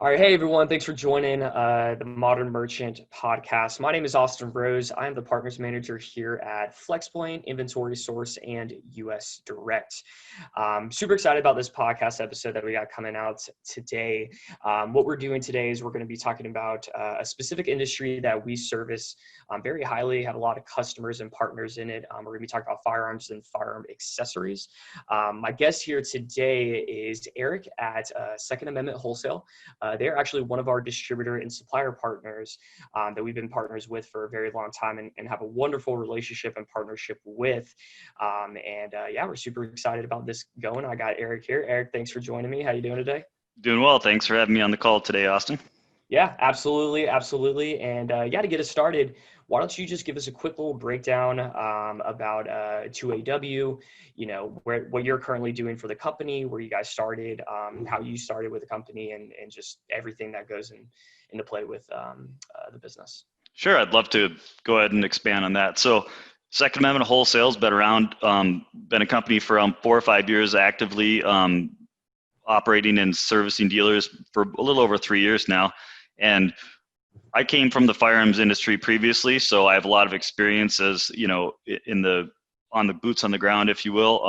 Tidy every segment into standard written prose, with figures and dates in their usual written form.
All right. Hey, everyone. Thanks for joining the Modern Merchant podcast. My name is Austin Rose. I am the partners manager here at FlexPoint, Inventory Source, and US Direct. Super excited about this podcast episode that we got coming out today. What we're doing today is we're going to be talking about a specific industry that we service very highly, have a lot of customers and partners in it. We're going to be talking about firearms and firearm accessories. My guest here today is Eric at Second Amendment Wholesale. They're actually one of our distributor and supplier partners that we've been partners with for a very long time and have a wonderful relationship and partnership with. Yeah, we're super excited about this going. I got Eric here. Eric, thanks for joining me. How you doing today? Doing well. Thanks for having me on the call today, Austin. Yeah, absolutely. Absolutely. And yeah, to get us started, why don't you just give us a quick little breakdown about 2AW, what you're currently doing for the company, where you guys started, how you started with the company, and just everything that goes into play with the business. Sure. I'd love to go ahead and expand on that. So Second Amendment Wholesale's been around, been a company for 4 or 5 years, actively operating and servicing dealers for a little over 3 years now. And I came from the firearms industry previously, so I have a lot of experience as, on the boots on the ground, if you will,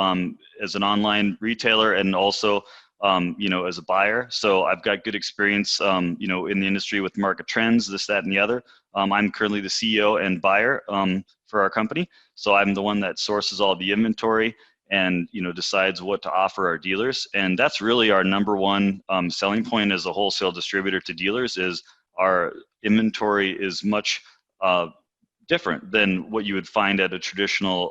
as an online retailer and also, as a buyer. So I've got good experience, in the industry with market trends, this, that, and the other. I'm currently the CEO and buyer for our company. So I'm the one that sources all the inventory and, decides what to offer our dealers. And that's really our number one selling point as a wholesale distributor to dealers is our inventory is much different than what you would find at a traditional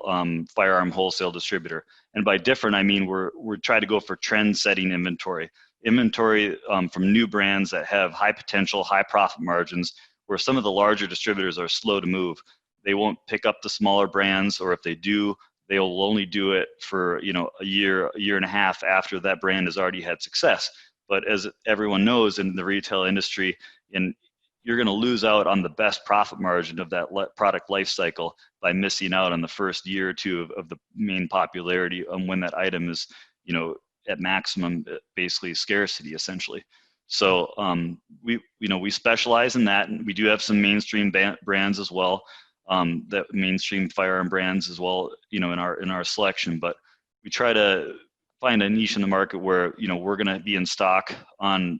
firearm wholesale distributor. And by different, I mean we're trying to go for trend-setting inventory from new brands that have high potential, high profit margins, where some of the larger distributors are slow to move. They won't pick up the smaller brands, or if they do, they will only do it for a year and a half after that brand has already had success. But as everyone knows in the retail industry, you're going to lose out on the best profit margin of that product life cycle by missing out on the first year or two of the main popularity when that item is, at maximum, basically scarcity, essentially. So we specialize in that, and we do have some mainstream brands as well, that mainstream firearm brands as well, in our selection. But we try to find a niche in the market where we're going to be in stock on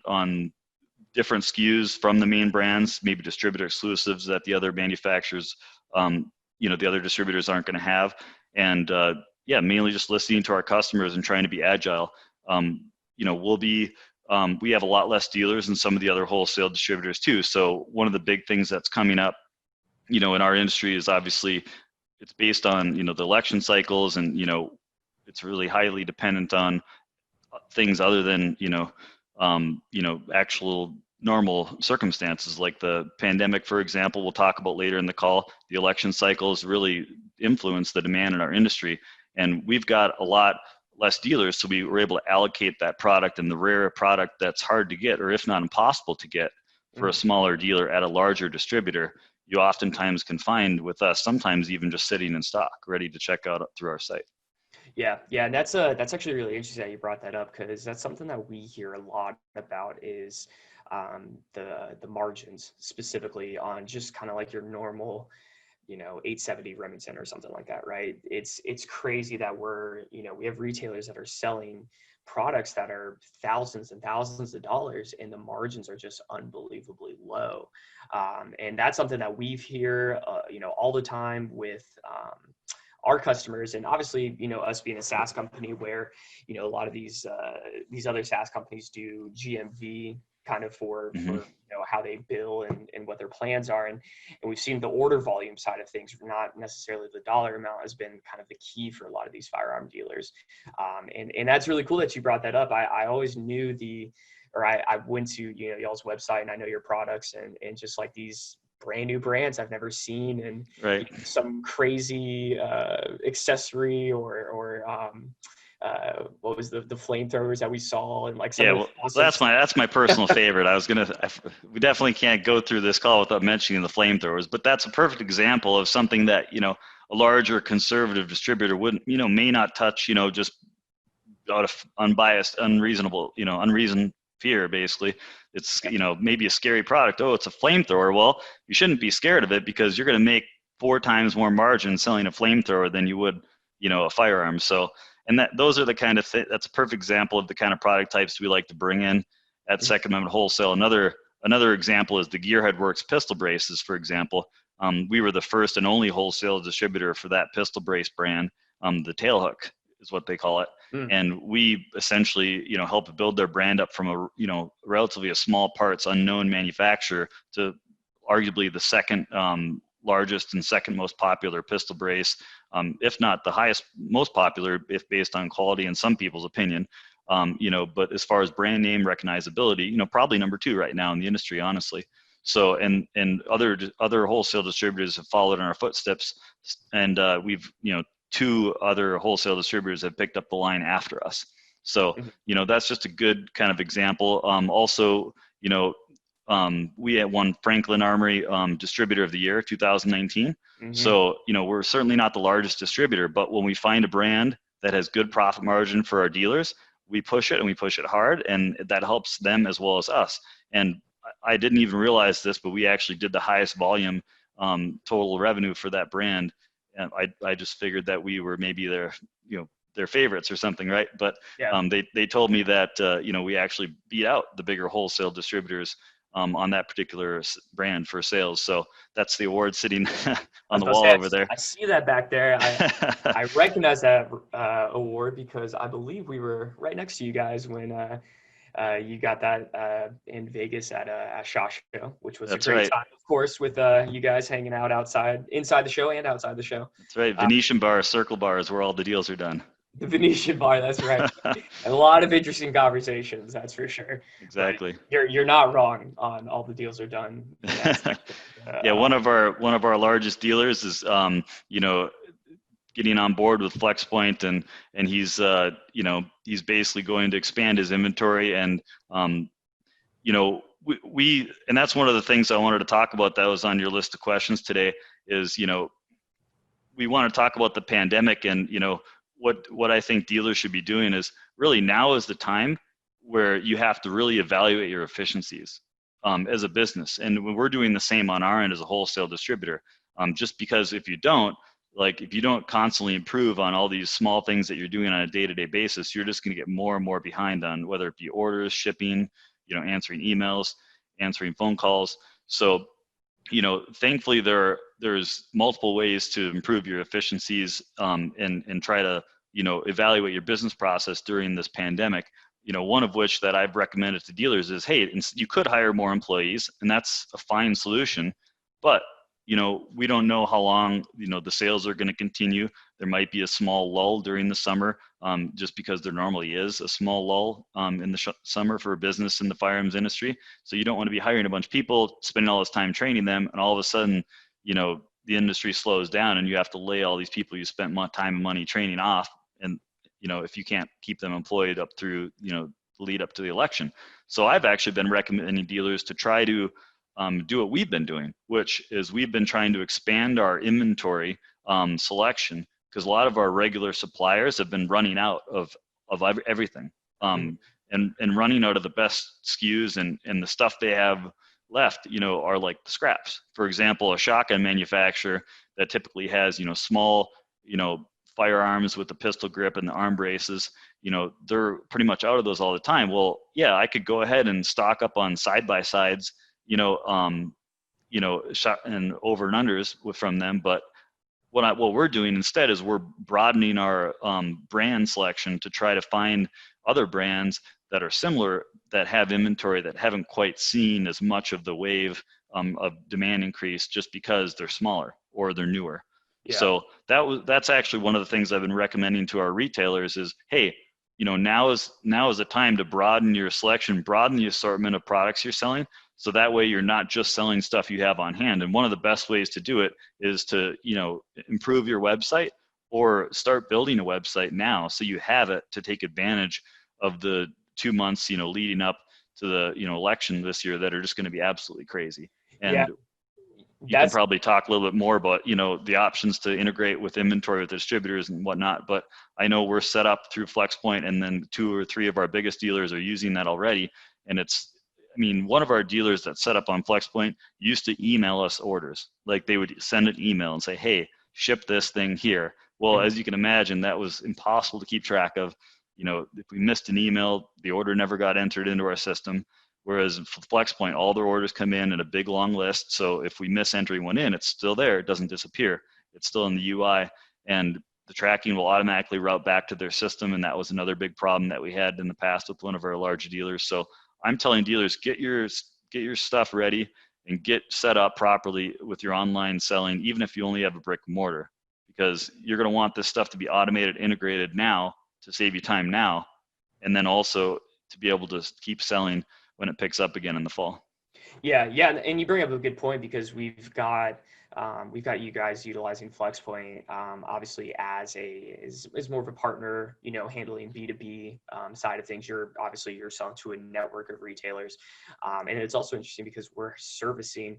different SKUs from the main brands, maybe distributor exclusives that the other manufacturers, the other distributors aren't going to have. And mainly just listening to our customers and trying to be agile. We have a lot less dealers than some of the other wholesale distributors too. So one of the big things that's coming up, in our industry is obviously it's based on, the election cycles, and, it's really highly dependent on things other than, actual normal circumstances like the pandemic, for example. We'll talk about later in the call. The election cycles really influence the demand in our industry, and we've got a lot less dealers, so we were able to allocate that product, and the rare product that's hard to get, or if not impossible to get for a smaller dealer at a larger distributor, you oftentimes can find with us, sometimes even just sitting in stock, ready to check out through our site. Yeah, and that's actually really interesting that you brought that up, because that's something that we hear a lot about is the margins, specifically on just kind of like your normal 870 Remington or something like that, right? It's crazy that we have retailers that are selling products that are thousands and thousands of dollars, and the margins are just unbelievably low. And that's something that we hear all the time with our customers. And obviously, us being a SaaS company where, a lot of these other SaaS companies do GMV kind of for how they bill and what their plans are. And we've seen the order volume side of things, not necessarily the dollar amount, has been kind of the key for a lot of these firearm dealers. And that's really cool that you brought that up. I always knew I went to, y'all's website, and I know your products and just like these brand new brands I've never seen, and right. Some crazy accessory or what was the flamethrowers that we saw, and like some awesome. That's my personal favorite. We definitely can't go through this call without mentioning the flamethrowers, but that's a perfect example of something that a larger conservative distributor wouldn't may not touch just out of unbiased, unreasonable unreasoned fear, basically. it's, maybe a scary product. Oh, it's a flamethrower. Well, you shouldn't be scared of it because you're going to make 4 times more margin selling a flamethrower than you would, a firearm. So, and those are the kind of that's a perfect example of the kind of product types we like to bring in at Second Amendment Wholesale. Another example is the Gearhead Works pistol braces, for example. We were the first and only wholesale distributor for that pistol brace brand. The tailhook is what they call it. And we essentially, help build their brand up from a, relatively a small parts unknown manufacturer to arguably the second largest and second most popular pistol brace, if not the highest, most popular, if based on quality in some people's opinion. But as far as brand name recognizability, probably number 2 right now in the industry, honestly. So, and other wholesale distributors have followed in our footsteps, and we've, 2 other wholesale distributors have picked up the line after us. So, that's just a good kind of example. Also, we had won Franklin Armory Distributor of the Year 2019. So, we're certainly not the largest distributor, but when we find a brand that has good profit margin for our dealers, we push it and we push it hard, and that helps them as well as us. And I didn't even realize this, but we actually did the highest volume total revenue for that brand. And I just figured that we were maybe their favorites or something, right? But they told me that we actually beat out the bigger wholesale distributors on that particular brand for sales. So that's the award sitting on the wall over there. I see that back there. I recognize that award because I believe we were right next to you guys when you got that in Vegas at SHOT Show, which was a great time, of course, with you guys hanging out inside the show and outside the show. That's right. Venetian bar, Circle Bar is where all the deals are done. The Venetian bar, that's right. And a lot of interesting conversations, that's for sure. Exactly. But you're not wrong on all the deals are done. Yeah, one of our largest dealers is getting on board with FlexPoint, and he's he's basically going to expand his inventory, and we and that's one of the things I wanted to talk about that was on your list of questions today is we want to talk about the pandemic, and what I think dealers should be doing is really now is the time where you have to really evaluate your efficiencies as a business. And we're doing the same on our end as a wholesale distributor. Just because if you don't constantly improve on all these small things that you're doing on a day-to-day basis, you're just going to get more and more behind on whether it be orders, shipping, answering emails, answering phone calls. So, thankfully there's multiple ways to improve your efficiencies and try to, evaluate your business process during this pandemic. One of which that I've recommended to dealers is, hey, you could hire more employees, and that's a fine solution, but we don't know how long, the sales are going to continue. There might be a small lull during the summer, just because there normally is a small lull in the summer for a business in the firearms industry. So you don't want to be hiring a bunch of people, spending all this time training them, and all of a sudden, the industry slows down and you have to lay all these people you spent time and money training off. And, if you can't keep them employed up through, lead up to the election. So I've actually been recommending dealers to try to do what we've been doing, which is we've been trying to expand our inventory selection, because a lot of our regular suppliers have been running out of everything and running out of the best SKUs, and the stuff they have left, are like the scraps. For example, a shotgun manufacturer that typically has, small, firearms with the pistol grip and the arm braces, they're pretty much out of those all the time. Well, yeah, I could go ahead and stock up on side-by-sides, shot and over and unders from them. But what we're doing instead is we're broadening our brand selection to try to find other brands that are similar, that have inventory that haven't quite seen as much of the wave of demand increase just because they're smaller or they're newer. Yeah. So that's actually one of the things I've been recommending to our retailers is, hey, now is the time to broaden your selection, broaden the assortment of products you're selling. So that way you're not just selling stuff you have on hand. And one of the best ways to do it is to, improve your website or start building a website now, so you have it to take advantage of the 2 months, leading up to the, election this year that are just going to be absolutely crazy. And you can probably talk a little bit more about, the options to integrate with inventory with the distributors and whatnot. But I know we're set up through FlexPoint, and then 2 or 3 of our biggest dealers are using that already. And it's mean, one of our dealers that set up on FlexPoint used to email us orders. Like they would send an email and say, hey, ship this thing here. Well, Mhm. as you can imagine, that was impossible to keep track of. You know, if we missed an email, the order never got entered into our system. Whereas for FlexPoint, all their orders come in a big long list. So if we miss entering one in, it's still there. It doesn't disappear. It's still in the UI, and the tracking will automatically route back to their system. And that was another big problem that we had in the past with one of our large dealers. So I'm telling dealers, get your stuff ready and get set up properly with your online selling, even if you only have a brick and mortar, because you're going to want this stuff to be automated, integrated now to save you time now, and then also to be able to keep selling when it picks up again in the fall. Yeah, yeah, and you bring up a good point because we've got you guys utilizing FlexPoint, obviously as more of a partner, handling B2B side of things. You're selling to a network of retailers, and it's also interesting because we're servicing,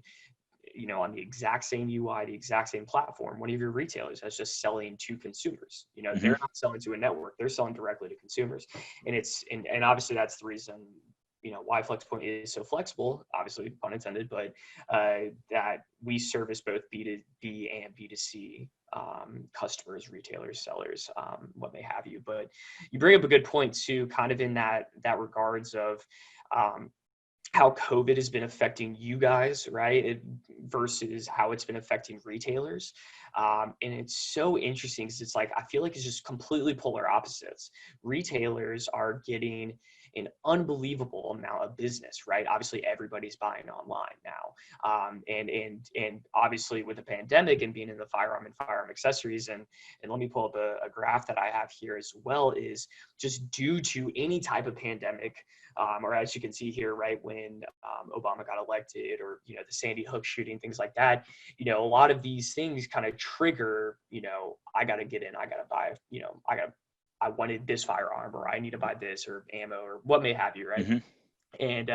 on the exact same UI, the exact same platform, one of your retailers that's just selling to consumers. Mm-hmm. They're not selling to a network; they're selling directly to consumers, and obviously that's the reason why FlexPoint is so flexible, obviously pun intended, but that we service both B2B and B2C customers, retailers, sellers, what may have you. But you bring up a good point too, kind of in that regards of how COVID has been affecting you guys, right? Versus how it's been affecting retailers. And it's so interesting because it's like, I feel like it's just completely polar opposites. Retailers are getting an unbelievable amount of business, right? Obviously everybody's buying online now. And obviously with the pandemic and being in the firearm and firearm accessories, and let me pull up a graph that I have here as well, is just due to any type of pandemic, or as you can see here, right, when Obama got elected, or the Sandy Hook shooting, things like that, a lot of these things kind of trigger, I got to get in, I got to buy, I wanted this firearm, or I need to buy this, or ammo, or what may have you, right? Mm-hmm.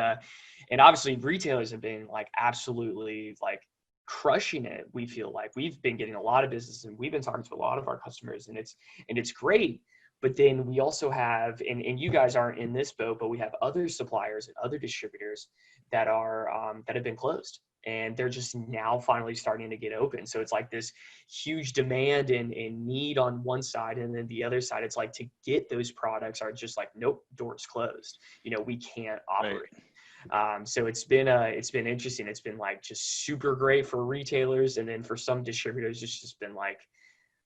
And obviously retailers have been like absolutely like crushing it. We feel like we've been getting a lot of business, and we've been talking to a lot of our customers, and it's great. But then we also have, and you guys aren't in this boat, but we have other suppliers and other distributors that have been closed, and they're just now finally starting to get open. So it's like this huge demand and need on one side, and then the other side, it's like to get those products are just like, nope, doors closed. We can't operate. Right. So it's been interesting. It's been like just super great for retailers, and then for some distributors, it's just been like,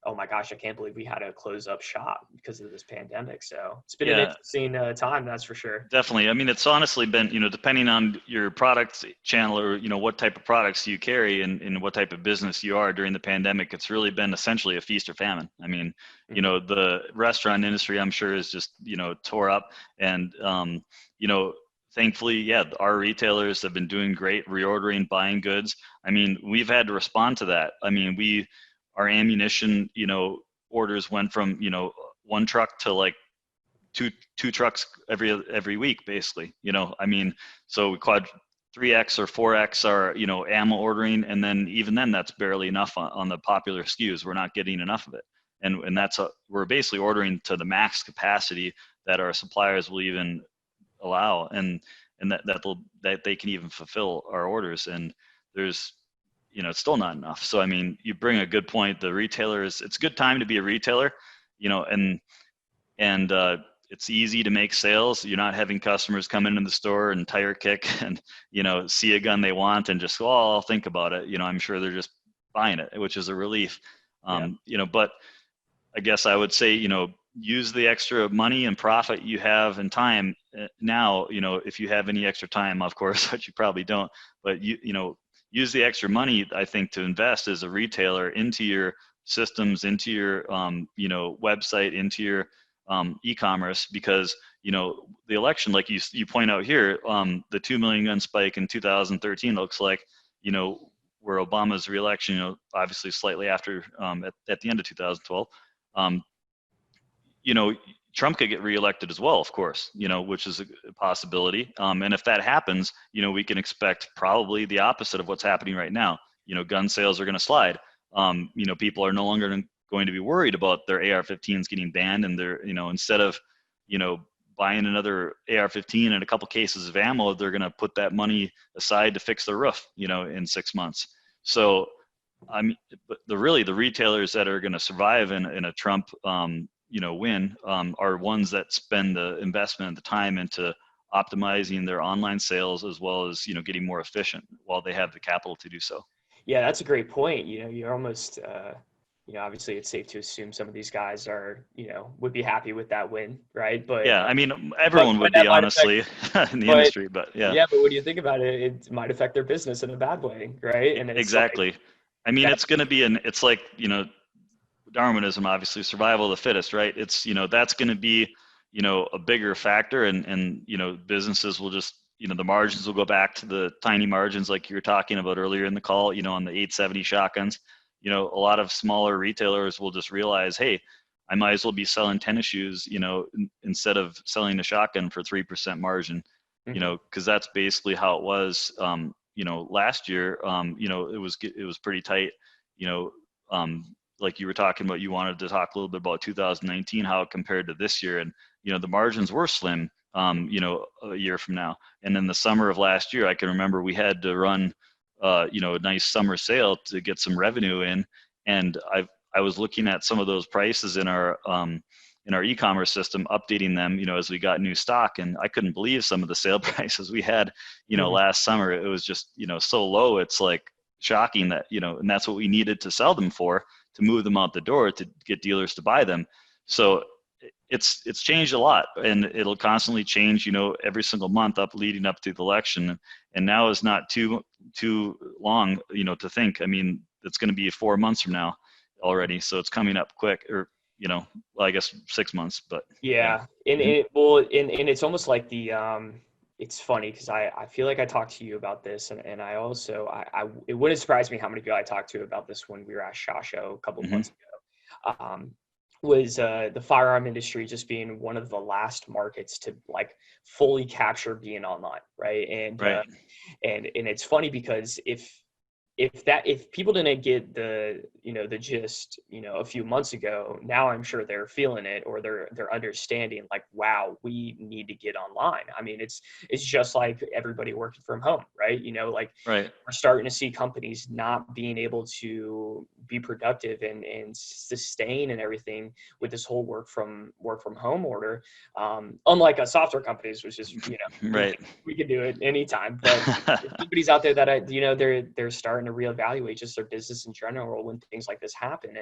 oh my gosh, I can't believe we had to close up shop because of this pandemic. So it's been an Yeah. interesting time, that's for sure. Definitely. I mean, it's honestly been, depending on your product channel, or, what type of products you carry, and what type of business you are during the pandemic, it's really been essentially a feast or famine. I mean, the restaurant industry, I'm sure, is just, tore up. And, thankfully, yeah, our retailers have been doing great, reordering, buying goods. I mean, we've had to respond to that. I mean, our ammunition, orders went from, one truck to like two trucks every week, basically. I mean, so we 3x or 4x our ammo ordering, and then even then that's barely enough on the popular SKUs. We're not getting enough of it, and we're basically ordering to the max capacity that our suppliers will even allow, and that they can even fulfill our orders. And there's it's still not enough. So I mean, you bring a good point. The retailers, it's a good time to be a retailer, and it's easy to make sales. You're not having customers come into the store and tire kick and see a gun they want and just go, oh, I'll think about it. I'm sure they're just buying it, which is a relief. But I guess I would say, use the extra money and profit you have and time now. If you have any extra time, of course, which you probably don't, but use the extra money, I think, to invest as a retailer into your systems, into your website, into your e-commerce, because the election, like you point out here, the 2 million gun spike in 2013 looks like where Obama's reelection, obviously slightly after at the end of 2012, Trump could get reelected as well, of course, which is a possibility. And if that happens, we can expect probably the opposite of what's happening right now. Gun sales are going to slide. People are no longer going to be worried about their AR-15s getting banned, and they're, instead of, buying another AR-15 and a couple cases of ammo, they're going to put that money aside to fix their roof, in 6 months. So, I mean, but the retailers that are going to survive in a Trump, win, are ones that spend the investment and the time into optimizing their online sales, as well as, getting more efficient while they have the capital to do so. Yeah, that's a great point. You're almost, obviously it's safe to assume some of these guys are, would be happy with that win, right? Yeah, I mean, But everyone would that be, might affect, honestly, in the but industry, but yeah. yeah, but when you think about it, it might affect their business in a bad way, right? And it's like Exactly. I mean, that. it's going to be it's like, Darwinism, obviously, survival of the fittest, right? It's, that's going to be, a bigger factor, and, businesses will just, the margins will go back to the tiny margins like you were talking about earlier in the call, on the 870 shotguns. A lot of smaller retailers will just realize, hey, I might as well be selling tennis shoes, instead of selling a shotgun for 3% margin, Mhm. because that's basically how it was, last year. It was pretty tight, you know, like you were talking about, you wanted to talk a little bit about 2019, how it compared to this year. And, the margins were slim, a year from now. And in the summer of last year, I can remember we had to run, a nice summer sale to get some revenue in. And I was looking at some of those prices in our e-commerce system, updating them, as we got new stock. And I couldn't believe some of the sale prices we had, Mhm. last summer. It was just, so low. It's like shocking that, and that's what we needed to sell them for, to move them out the door, to get dealers to buy them. So it's changed a lot, and it'll constantly change, every single month up leading up to the election. And now is not too long, to think. I mean, it's going to be 4 months from now already, so it's coming up quick. Or, well, I guess 6 months, but yeah. Yeah, and Mhm. and it's almost like it's funny because I feel like I talked to you about this, and I also it wouldn't surprise me how many people I talked to about this when we were at SHOT Show a couple of Mhm. months ago. Was the firearm industry just being one of the last markets to like fully capture being online, right? Right. And it's funny because if people didn't get the gist a few months ago, now I'm sure they're feeling it, or they're understanding like, wow, we need to get online. I mean, it's just like everybody working from home, right? Like Right. we're starting to see companies not being able to be productive and sustain and everything with this whole work from home order. Unlike us software companies, which is we Right. we can do it anytime, but there's companies out there that they're starting to reevaluate just their business in general when things like this happen.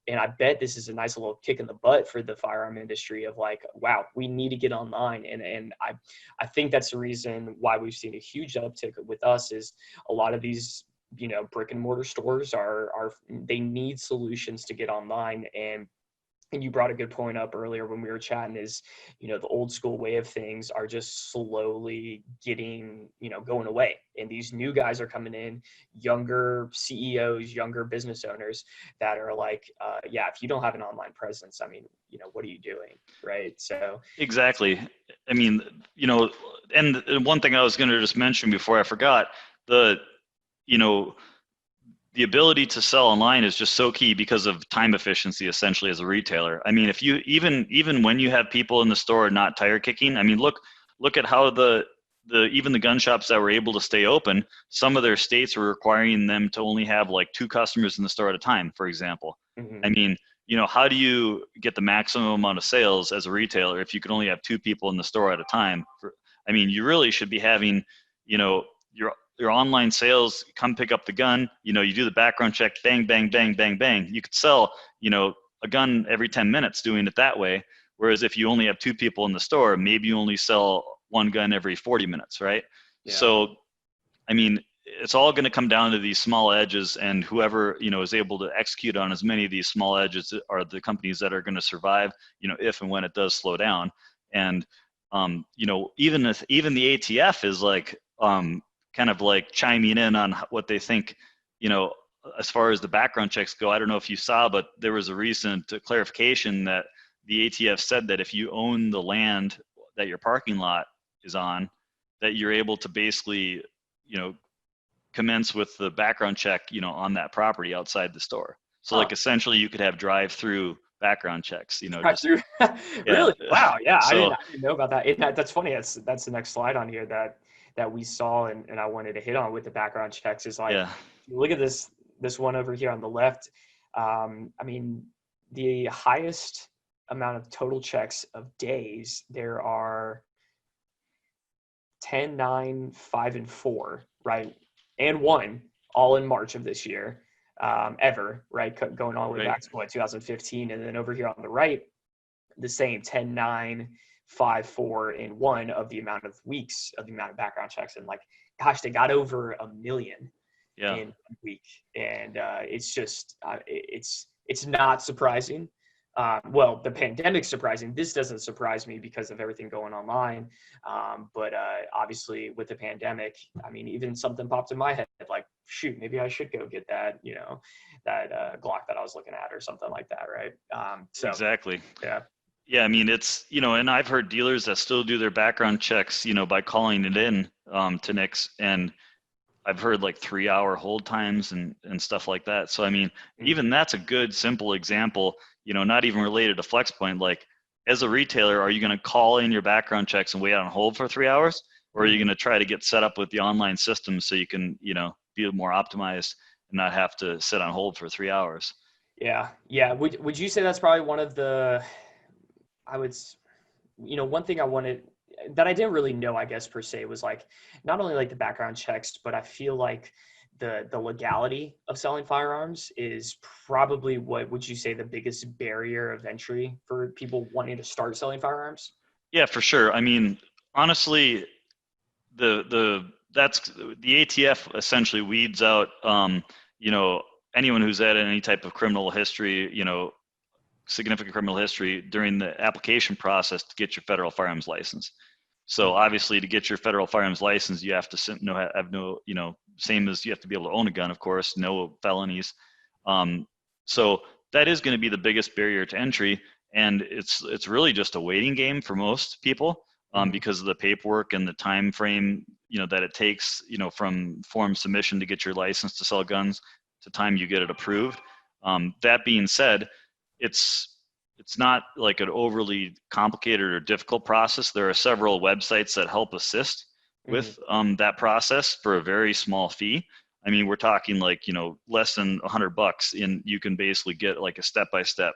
And I bet this is a nice little kick in the butt for the firearm industry of like, wow, we need to get online. And I think that's the reason why we've seen a huge uptick with us is a lot of these brick and mortar stores are they need solutions to get online. And you brought a good point up earlier when we were chatting is, the old school way of things are just slowly getting, going away. And these new guys are coming in, younger CEOs, younger business owners that are like, yeah, if you don't have an online presence, I mean, what are you doing? Right. So Exactly. I mean, and one thing I was going to just mention before I forgot, the, you know, the ability to sell online is just so key because of time efficiency, essentially, as a retailer. I mean, if you even when you have people in the store not tire kicking, I mean, look at how even the gun shops that were able to stay open, some of their states were requiring them to only have like 2 customers in the store at a time, for example. I mhm. mean, how do you get the maximum amount of sales as a retailer if you can only have 2 people in the store at a time? I mean, you really should be having, your online sales, come pick up the gun, you do the background check, bang, bang, bang, bang, bang. You could sell, a gun every 10 minutes doing it that way. Whereas if you only have 2 people in the store, maybe you only sell 1 gun every 40 minutes, right? Yeah. So, I mean, it's all going to come down to these small edges, and whoever, is able to execute on as many of these small edges are the companies that are going to survive, if and when it does slow down. And, even the ATF is like, kind of like chiming in on what they think, as far as the background checks go. I don't know if you saw, but there was a recent clarification that the ATF said that if you own the land that your parking lot is on, that you're able to basically, you know, commence with the background check, on that property outside the store. So Huh. like essentially you could have drive through background checks, you know, Right just, through. yeah. Really? Wow. Yeah, So, I didn't know about that. That's funny. That's the next slide on here that we saw and I wanted to hit on with the background checks is like, yeah, if you look at this one over here on the left. I mean, the highest amount of total checks of days, there are 10, 9, 5, and 4, right? And 1, all in March of this year, ever, right? Going all the way right. back to what, 2015. And then over here on the right, the same 10, 9, 5, 4, and 1 of the amount of weeks of the amount of background checks. And like, gosh, they got over a million Yeah, in a week. And it's just, it's not surprising. Well, the pandemic's surprising. This doesn't surprise me because of everything going online. But obviously, with the pandemic, I mean, even something popped in my head like, shoot, maybe I should go get that, that Glock that I was looking at or something like that, right? So, exactly. yeah. Yeah, I mean, it's, you know, and I've heard dealers that still do their background checks, you know, by calling it in to Nick's, and I've heard like 3-hour hold times and stuff like that. So I mean, Mm. even that's a good simple example, you know, not even related to FlexPoint. Like, as a retailer, are you going to call in your background checks and wait on hold for 3 hours? Or are you Mhm. going to try to get set up with the online system so you can, you know, be more optimized and not have to sit on hold for 3 hours? Yeah. Yeah. Would you say that's probably one of the, I would, one thing I wanted that I didn't really know, I guess, per se, was like not only like the background checks, but I feel like the legality of selling firearms is probably what would you say the biggest barrier of entry for people wanting to start selling firearms? Yeah, for sure. I mean, honestly, that's the ATF essentially weeds out, you know, anyone who's had any type of criminal history, you know, significant criminal history during the application process to get your federal firearms license. So Mhm. obviously, to get your federal firearms license, you have to have no, you know, same as you have to be able to own a gun, of course, no felonies. Um, so that is going to be the biggest barrier to entry, and it's really just a waiting game for most people, Mhm. because of the paperwork and the time frame, you know, that it takes, you know, from form submission to get your license to sell guns to time you get it approved. That being said, it's it's not like an overly complicated or difficult process. There are several websites that help assist Mhm. with that process for a very small fee. I mean, we're talking like, you know, less than $100, and you can basically get like a step by step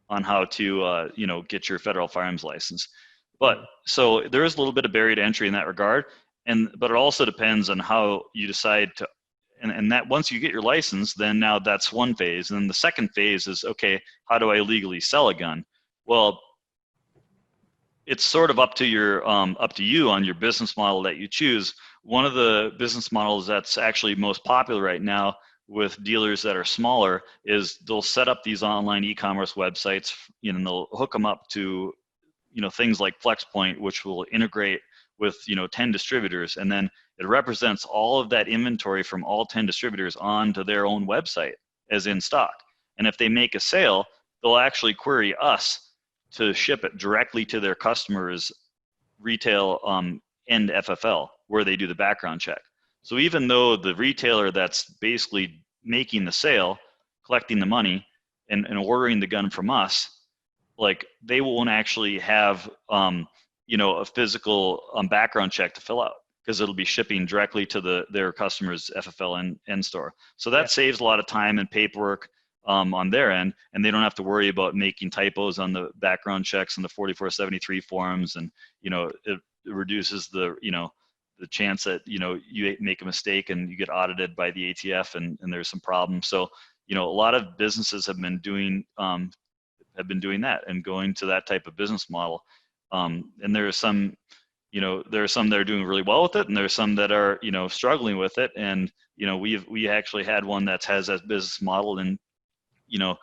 on how to, you know, get your federal firearms license. But Mhm. so there is a little bit of barrier to entry in that regard, and but it also depends on how you decide to. And that once you get your license, then now that's one phase. And then the second phase is, okay, how do I legally sell a gun? Well, it's sort of up to you on your business model that you choose. One of the business models that's actually most popular right now with dealers that are smaller is they'll set up these online e-commerce websites, you know, and they'll hook them up to, you know, things like FlexPoint, which will integrate with, you know, 10 distributors, and then it represents all of that inventory from all 10 distributors onto their own website as in stock. And if they make a sale, they'll actually query us to ship it directly to their customers retail and FFL where they do the background check. So even though the retailer that's basically making the sale, collecting the money, and ordering the gun from us, like they won't actually have you know, a physical background check to fill out because it'll be shipping directly to their customers FFL and store. So Yeah. that saves a lot of time and paperwork on their end, and they don't have to worry about making typos on the background checks and the 4473 forms, and you know, it reduces the, you know, the chance that, you know, you make a mistake and you get audited by the ATF and there's some problems. So you know, a lot of businesses have been doing that and going to that type of business model. And there are some, you know, there are some that are doing really well with it, and there are some that are, you know, struggling with it. And you know, we actually had one that has that business model, and you know,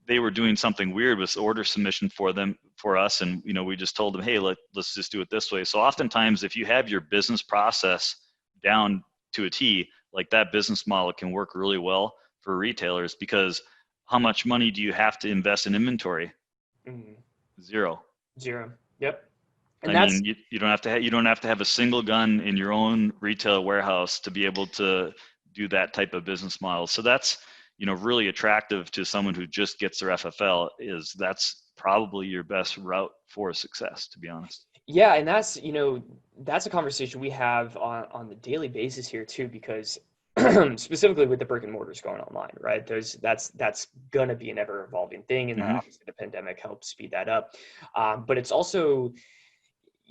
they were doing something weird with order submission for us, and you know, we just told them, hey, let's just do it this way. So oftentimes, if you have your business process down to a T, like that business model can work really well for retailers, because how much money do you have to invest in inventory? Mhm. Zero. 0. Yep. And I that's mean, you don't have to you don't have to have a single gun in your own retail warehouse to be able to do that type of business model. So that's, really attractive to someone who just gets their FFL, that's probably your best route for success, to be honest. Yeah, and that's a conversation we have on the daily basis here too, because specifically with the brick and mortars going online, right? That's gonna be an ever evolving thing, and Hmm. obviously the pandemic helped speed that up. But it's also,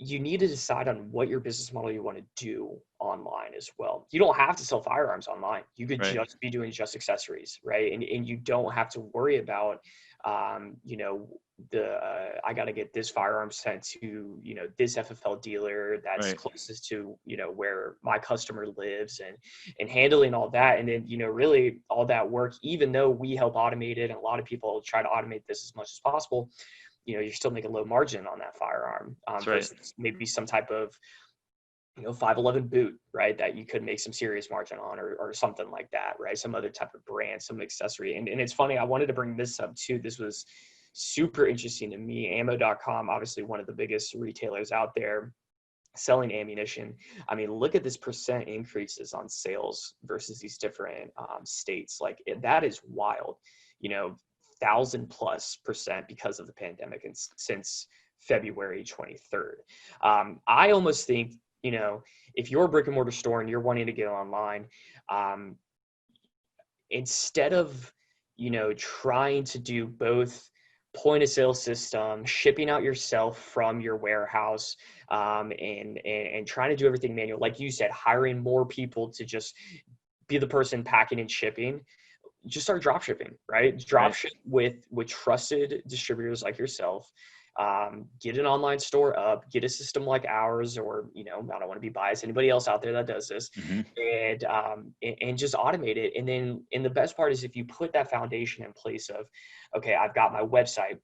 you need to decide on what your business model you want to do online as well. You don't have to sell firearms online. You could Right. just be doing just accessories, right? And you don't have to worry about, you know, I got to get this firearm sent to, this FFL dealer that's Right. closest to, where my customer lives, and handling all that. And then, really all that work, even though we help automate it, and a lot of people try to automate this as much as possible, you're still making low margin on that firearm, That's right. versus maybe some type of 511 boot, right, that you could make some serious margin on, or something like that, right? Some other type of brand, some accessory. And it's funny, I wanted to bring this up too. This was super interesting to me. Ammo.com, obviously one of the biggest retailers out there selling ammunition. I mean, look at this percent increases on sales versus these different states. Like that is wild, 1,000+% because of the pandemic, and since February 23rd. I almost think, if you're a brick and mortar store and you're wanting to get online, um, instead of, trying to do both point of sale system, shipping out yourself from your warehouse, and trying to do everything manual, like you said, hiring more people to just be the person packing and shipping, just start drop shipping, right? Drop Right. ship with trusted distributors like yourself. Get an online store up, get a system like ours, or I don't want to be biased, anybody else out there that does this, Hmm. and just automate it. And the best part is, if you put that foundation in place of, okay, I've got my website,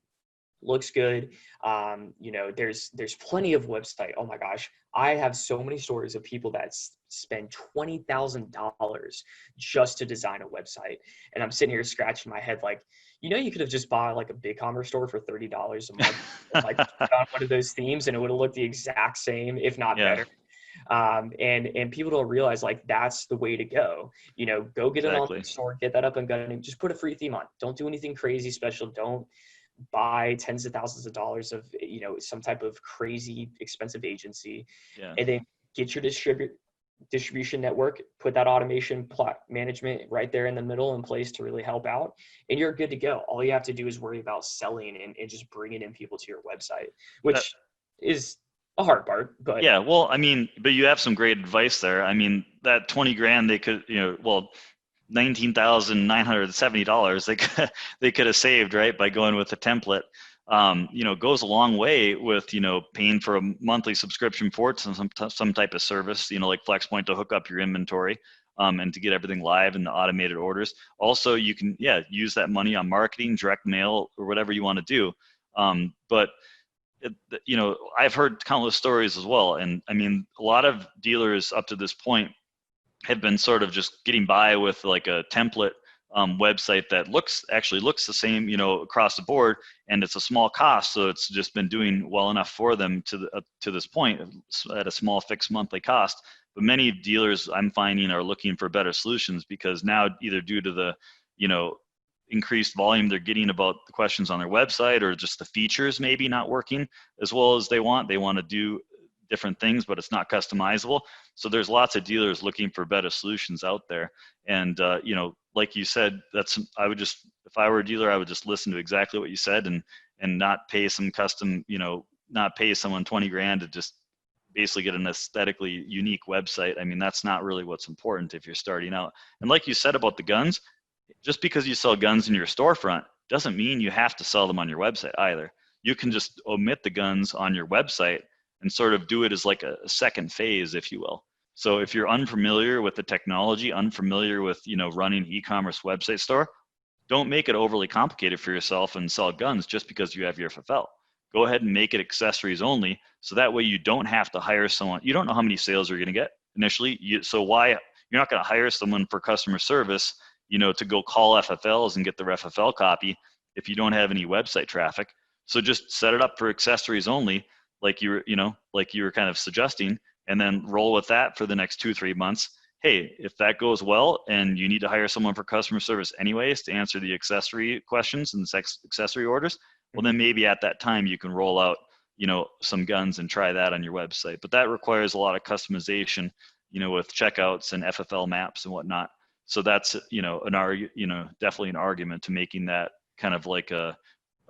looks good. There's plenty of website. Oh my gosh, I have so many stories of people that spend $20,000 just to design a website, and I'm sitting here scratching my head like, you could have just bought like a BigCommerce store for $30 a month, and like put on one of those themes, and it would have looked the exact same, if not Yeah, better. And people don't realize, like, that's the way to go. Go get an online exactly. store, get that up and going, just put a free theme on. Don't do anything crazy special. Don't buy tens of thousands of dollars of, some type of crazy expensive agency, Yeah. and then get your distribution network, put that automation plot management right there in the middle in place to really help out, and you're good to go. All you have to do is worry about selling, and just bringing in people to your website, That, which is a hard part, but yeah. Well, I mean, but you have some great advice there. I mean, that 20 grand, they could, well, $19,970 they could have saved, right, by going with a template. Goes a long way with, paying for a monthly subscription for it, some type of service, like FlexPoint, to hook up your inventory, and to get everything live and the automated orders. Also, you can, use that money on marketing, direct mail, or whatever you want to do. But I've heard countless stories as well. And I mean, a lot of dealers up to this point have been sort of just getting by with like a template website that actually looks the same, across the board, and it's a small cost. So it's just been doing well enough for them to this point at a small fixed monthly cost. But many dealers, I'm finding, are looking for better solutions, because now, either due to the, increased volume they're getting about the questions on their website, or just the features maybe not working as well as they want to do different things, but it's not customizable. So there's lots of dealers looking for better solutions out there. And, like you said, if I were a dealer, I would just listen to exactly what you said, and not pay some custom, not pay someone 20 grand to just basically get an aesthetically unique website. I mean, that's not really what's important if you're starting out. And like you said about the guns, just because you sell guns in your storefront doesn't mean you have to sell them on your website either. You can just omit the guns on your website and sort of do it as like a second phase, if you will. So if you're unfamiliar with the technology, unfamiliar with, running e-commerce website store, don't make it overly complicated for yourself and sell guns just because you have your FFL. Go ahead and make it accessories only, so that way you don't have to hire someone. You don't know how many sales you're going to get initially. So why, you're not going to hire someone for customer service, to go call FFLs and get their FFL copy if you don't have any website traffic. So just set it up for accessories only, like you were kind of suggesting, and then roll with that for the next 2-3 months. hey, if that goes well and you need to hire someone for customer service anyways to answer the accessory questions and accessory orders, well, then maybe at that time you can roll out, some guns and try that on your website. But that requires a lot of customization, with checkouts and FFL maps and whatnot. So that's, definitely an argument to making that kind of like a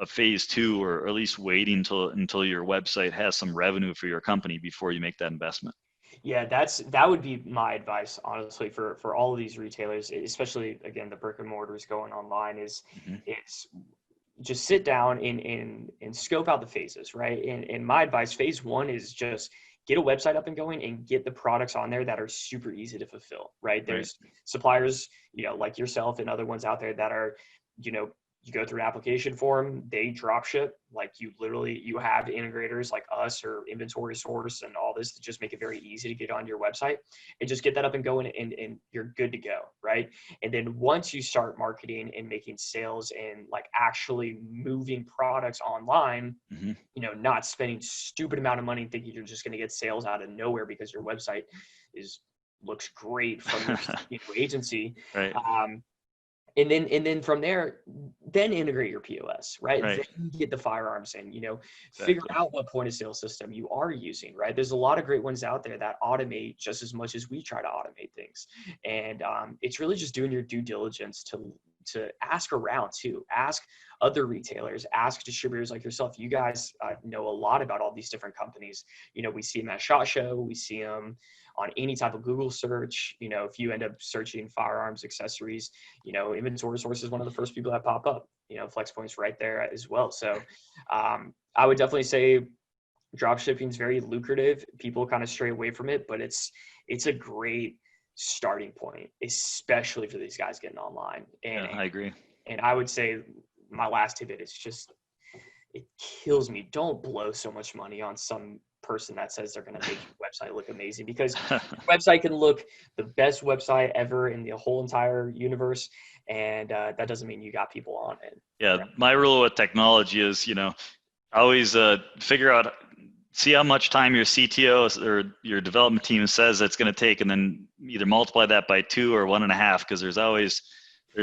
phase two, or at least waiting until your website has some revenue for your company before you make that investment. Yeah, that would be my advice, honestly, for all of these retailers, especially again the brick and mortars going online, is Mm-hmm. it's just sit down and scope out the phases, right? And my advice, phase one is just get a website up and going and get the products on there that are super easy to fulfill, right? Right. There's suppliers, like yourself and other ones out there that are, you know, you go through an application form, they drop ship. Like you have integrators like us or inventory source and all this to just make it very easy to get onto your website and just get that up and going, and you're good to go, right? And then once you start marketing and making sales and like actually moving products online, Mm-hmm. not spending stupid amount of money thinking you're just going to get sales out of nowhere because your website looks great from your agency. Right. And then from there, then integrate your POS, right? Right. Then get the firearms in, figure Exactly. out what point of sale system you are using, right? There's a lot of great ones out there that automate just as much as we try to automate things. And it's really just doing your due diligence to ask around too. Ask other retailers, ask distributors like yourself. You guys know a lot about all these different companies. We see them at SHOT Show. We see them on any type of Google search. If you end up searching firearms accessories, inventory source is one of the first people that pop up. Flex Point's right there as well. So I would definitely say drop shipping is very lucrative. People kind of stray away from it, but it's a great starting point, especially for these guys getting online. Yeah, I agree. And I would say my last tidbit is just, it kills me. Don't blow so much money on some person that says they're going to make your website look amazing, because your website can look the best website ever in the whole entire universe. And that doesn't mean you got people on it. Yeah, Right? my rule with technology is, always figure out, see how much time your CTO or your development team says it's going to take, and then either multiply that by 2 or 1.5, because there's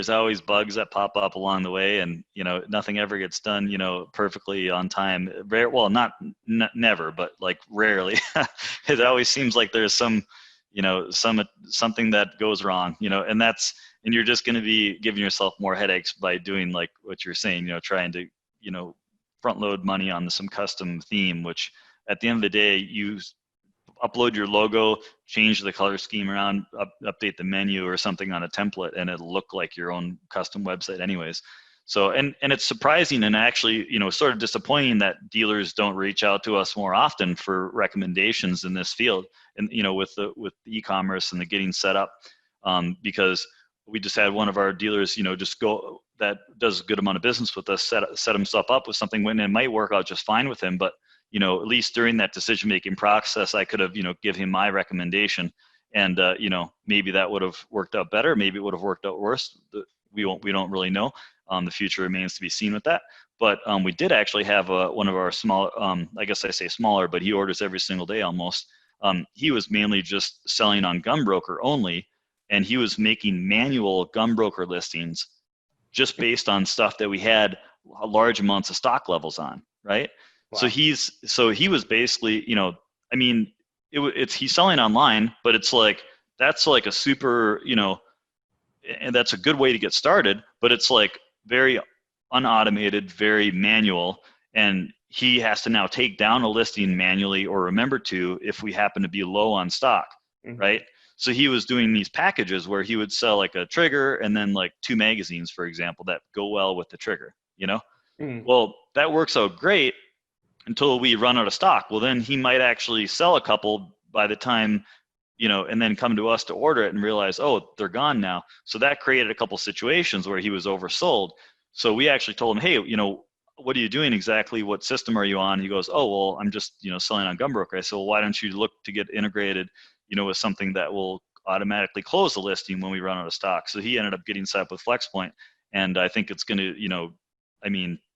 always bugs that pop up along the way, and nothing ever gets done perfectly on time. Well, not never, but like rarely. It always seems like there's something that goes wrong, and you're just going to be giving yourself more headaches by doing like what you're saying, trying to front load money on some custom theme, which at the end of the day, you upload your logo, change the color scheme around, update the menu or something on a template, and it'll look like your own custom website anyways. So, and it's surprising and actually, sort of disappointing that dealers don't reach out to us more often for recommendations in this field, and with the e-commerce and the getting set up, because we just had one of our dealers, just go, that does a good amount of business with us, set himself up with something when it might work out just fine with him, but at least during that decision-making process, I could have, give him my recommendation, and maybe that would have worked out better. Maybe it would have worked out worse. We don't really know. The future remains to be seen with that. But we did actually have one of our small, I guess I say smaller, but he orders every single day almost. He was mainly just selling on GunBroker only, and he was making manual GunBroker listings just based on stuff that we had large amounts of stock levels on, right? Wow. So he was basically, I mean, he's selling online, but it's like, that's like a super, and that's a good way to get started, but it's like very unautomated, very manual. And he has to now take down a listing manually or remember to, if we happen to be low on stock, right? So he was doing these packages where he would sell like a trigger and then like 2 magazines, for example, that go well with the trigger, Well, that works out great until we run out of stock. Well, then he might actually sell a couple by the time, and then come to us to order it and realize, oh, they're gone now. So that created a couple situations where he was oversold. So we actually told him, hey, what are you doing exactly? What system are you on? He goes, oh, well, I'm just, selling on GunBroker. I said, well, why don't you look to get integrated, with something that will automatically close the listing when we run out of stock? So he ended up getting set up with FlexPoint. And I think it's going to,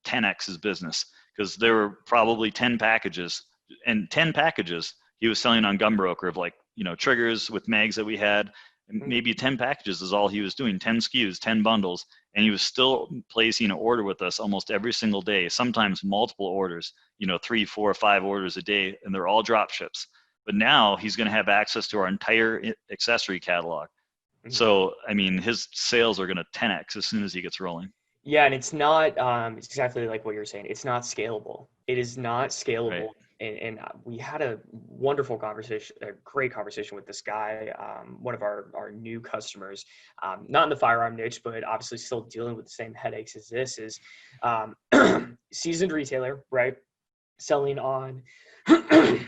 10x his business, because there were probably 10 packages, and 10 packages he was selling on GunBroker of like, triggers with mags that we had, maybe 10 packages is all he was doing, 10 SKUs, 10 bundles. And he was still placing an order with us almost every single day, sometimes multiple orders, 3, 4, 5 orders a day, and they're all drop ships. But now he's going to have access to our entire accessory catalog. Mhm. So, I mean, his sales are going to 10x as soon as he gets rolling. Yeah, and it's not, it's exactly like what you're saying. It's not scalable. It is not Right. scalable. And we had a wonderful conversation, a great conversation with this guy, one of our new customers, not in the firearm niche, but obviously still dealing with the same headaches as this is, um, seasoned retailer, right? Selling on,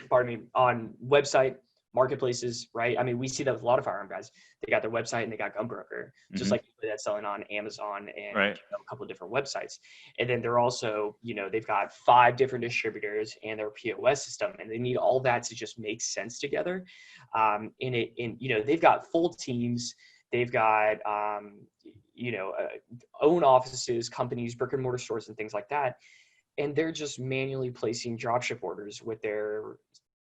pardon me, on website marketplaces, right? I mean, we see that with a lot of firearm guys. They got their website and they got GunBroker, just Mm-hmm. like that's selling on Amazon and Right. a couple of different websites. And then they're also, they've got 5 different distributors and their POS system, and they need all that to just make sense together. They've got full teams. They've got, own offices, companies, brick and mortar stores, and things like that, and they're just manually placing dropship orders with their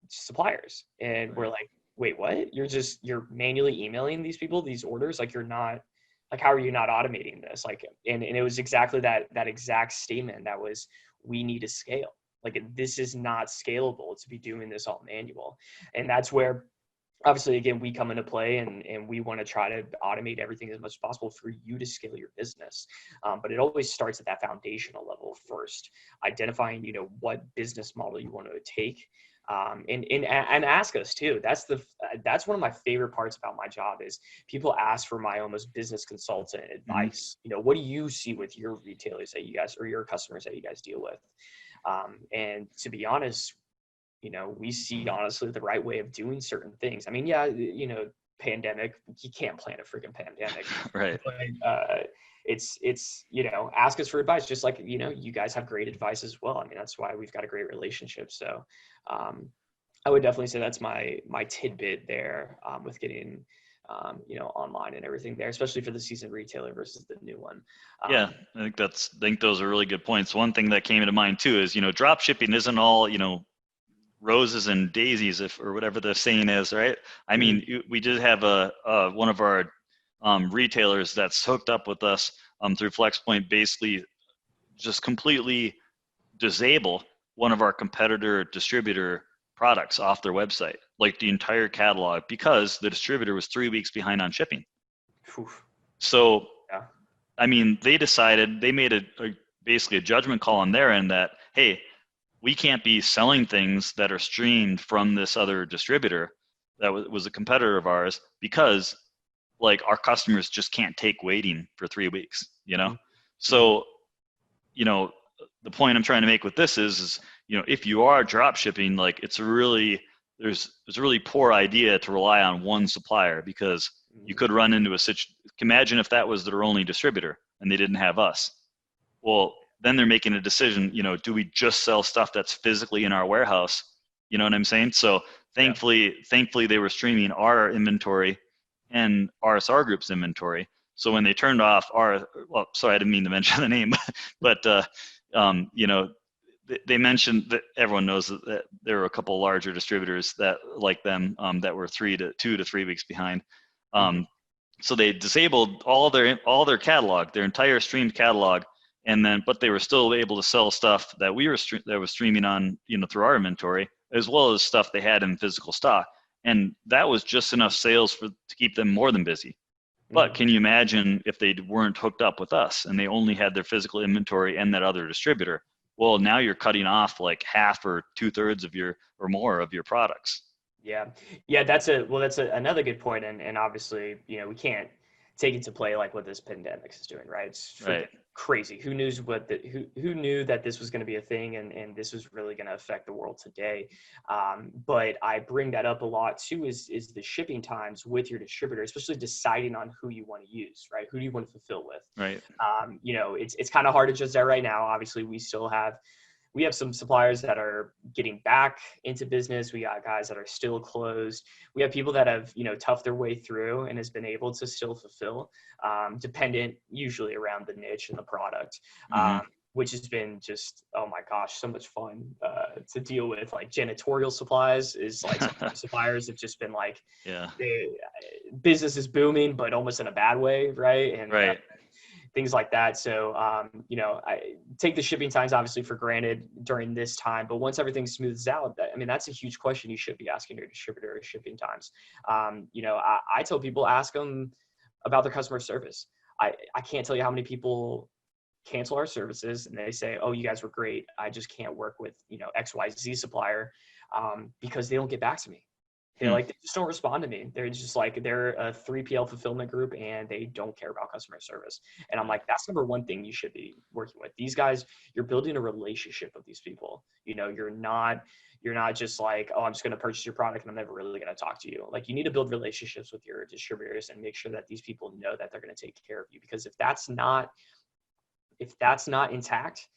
suppliers. And we're Right. like, wait, what? You're manually emailing these people these orders? Like, you're not, like, how are you not automating this? Like, and it was exactly that exact statement that was, we need to scale. Like, this is not scalable to be doing this all manual. And that's where, obviously, again, we come into play, and we want to try to automate everything as much as possible for you to scale your business. But it always starts at that foundational level first, identifying, what business model you want to take. And ask us too. That's one of my favorite parts about my job is people ask for my almost business consultant Mm-hmm. advice. What do you see with your retailers that you guys, or your customers that you guys deal with? And to be honest, we see honestly the right way of doing certain things. I mean, yeah, pandemic, you can't plan a freaking pandemic, Right. but it's, ask us for advice, just like, you guys have great advice as well. I mean, that's why we've got a great relationship. So, I would definitely say that's my tidbit there, with getting, online and everything there, especially for the seasoned retailer versus the new one. Yeah, I think those are really good points. One thing that came into mind too is, drop shipping isn't all, roses and daisies, if or whatever the saying is, right? I Mhm. mean, we did have one of our retailers that's hooked up with us through FlexPoint, basically just completely disable one of our competitor distributor products off their website, like the entire catalog, because the distributor was 3 weeks behind on shipping. Phew. So, Yeah. I mean, they made basically a judgment call on their end that, hey, we can't be selling things that are streamed from this other distributor that was a competitor of ours, because like our customers just can't take waiting for 3 weeks, Mhm. So, you know, the point I'm trying to make with this is, if you are drop shipping, like there's a really poor idea to rely on one supplier, because you Mhm. could run into a situation. Imagine if that was their only distributor and they didn't have us. Well, then they're making a decision, do we just sell stuff that's physically in our warehouse? You know what I'm saying? So Yeah. thankfully they were streaming our inventory and RSR Group's inventory. So when they turned off well, sorry, I didn't mean to mention the name, but they mentioned that everyone knows that there were a couple larger distributors that, like them, that were 2 to 3 weeks behind. Mhm. So they disabled all their catalog, their entire streamed catalog, but they were still able to sell stuff that that was streaming on, through our inventory, as well as stuff they had in physical stock, and that was just enough sales to keep them more than busy. But Mhm. can you imagine if they weren't hooked up with us and they only had their physical inventory and that other distributor? Well, now you're cutting off like half or 2/3 of your or more of your products. Yeah. Yeah, that's another good point. And obviously, we can't take into play like what this pandemic is doing, right? It's freaking Right. crazy. Who knew that this was going to be a thing, and this was really going to affect the world today. But I bring that up a lot too, is the shipping times with your distributor, especially deciding on who you want to use, right? Who do you want to fulfill with? Right. It's kind of hard to judge that right now. Obviously, we have some suppliers that are getting back into business. We got guys that are still closed. We have people that have, toughed their way through and has been able to still fulfill, dependent usually around the niche and the product. Mm-hmm. which has been just, oh my gosh, so much fun to deal with. Like janitorial supplies is like some suppliers have just been like, Yeah. business is booming, but almost in a bad way, right? And Right. things like that. So, I take the shipping times obviously for granted during this time, but once everything smooths out, that's a huge question you should be asking your distributor: shipping times. I tell people, ask them about their customer service. I can't tell you how many people cancel our services and they say, oh, you guys were great, I just can't work with XYZ supplier, because they don't get back to me. Hmm. They just don't respond to me. They're just like, they're a 3PL fulfillment group and they don't care about customer service. And I'm Yeah. like, that's number one thing you should be working with these guys. You're building a relationship with these people. You're not just like, oh, I'm just going to purchase your product and I'm never really going to talk to you. Like, you need to build relationships with your distributors and make sure that these people know that they're going to take care of you. Because if that's not intact,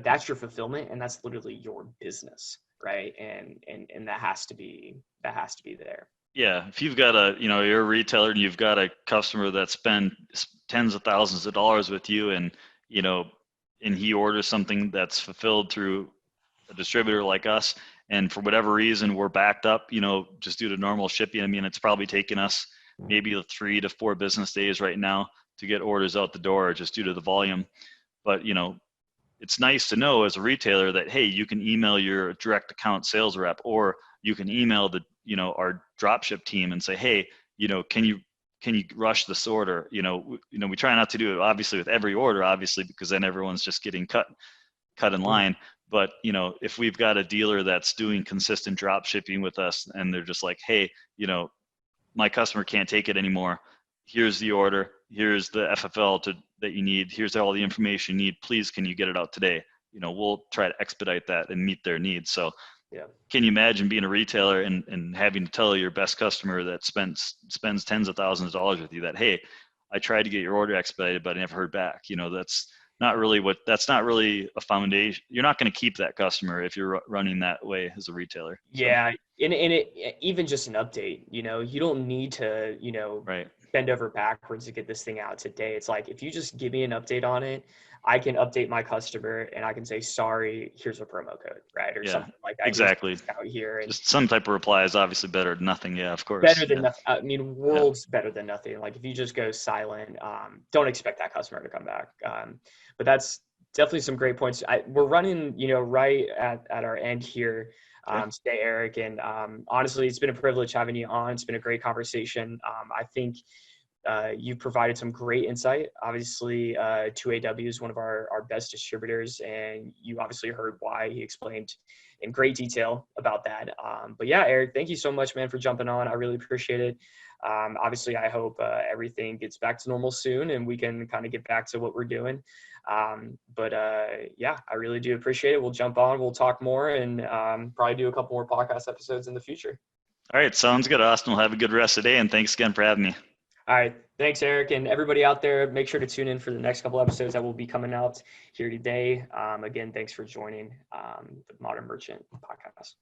that's your fulfillment and that's literally your business, right? And that has to be there. Yeah, if you've got you're a retailer and you've got a customer that spend tens of thousands of dollars with you, and you know, and he orders something that's fulfilled through a distributor like us, and for whatever reason we're backed up, just due to normal shipping. I mean, it's probably taken us maybe 3 to 4 business days right now to get orders out the door just due to the volume. But it's nice to know as a retailer that, hey, you can email your direct account sales rep, or you can email our dropship team and say, hey, can you rush this order? We try not to do it obviously with every order, obviously, because then everyone's just getting cut in line. But if we've got a dealer that's doing consistent drop shipping with us and they're just like, hey, my customer can't take it anymore, here's the order, here's the FFL that you need, here's all the information you need, please can you get it out today? We'll try to expedite that and meet their needs. So Yeah. can you imagine being a retailer and having to tell your best customer that spends tens of thousands of dollars with you that, hey, I tried to get your order expedited, but I never heard back. That's not really a foundation. You're not going to keep that customer if you're running that way as a retailer. Yeah. And it, even just an update, you don't need to, Right. bend over backwards to get this thing out today. It's like, if you just give me an update on it, I can update my customer and I can say, sorry, here's a promo code, right? Or Yeah, something like that. exactly. Out here. And Just some type of reply is obviously better than nothing. Yeah, of course. better than Yeah. nothing. Worlds better than nothing. Like, if you just go silent, don't expect that customer to come back. But that's definitely some great points. We're running, right at our end here. Okay. Today, Eric, and honestly, it's been a privilege having you on. It's been a great conversation. I think you've provided some great insight. Obviously, 2AW is one of our best distributors, and you obviously heard why. He explained in great detail about that. But yeah, Eric, thank you so much, man, for jumping on. I really appreciate it. Obviously, I hope everything gets back to normal soon and we can kind of get back to what we're doing. But yeah, I really do appreciate it. We'll jump on, we'll talk more, and probably do a couple more podcast episodes in the future. All right. Sounds good, Austin. We'll have a good rest of the day, and thanks again for having me. All right. Thanks, Eric. And everybody out there, make sure to tune in for the next couple episodes that will be coming out here today. Again, thanks for joining the Modern Merchant podcast.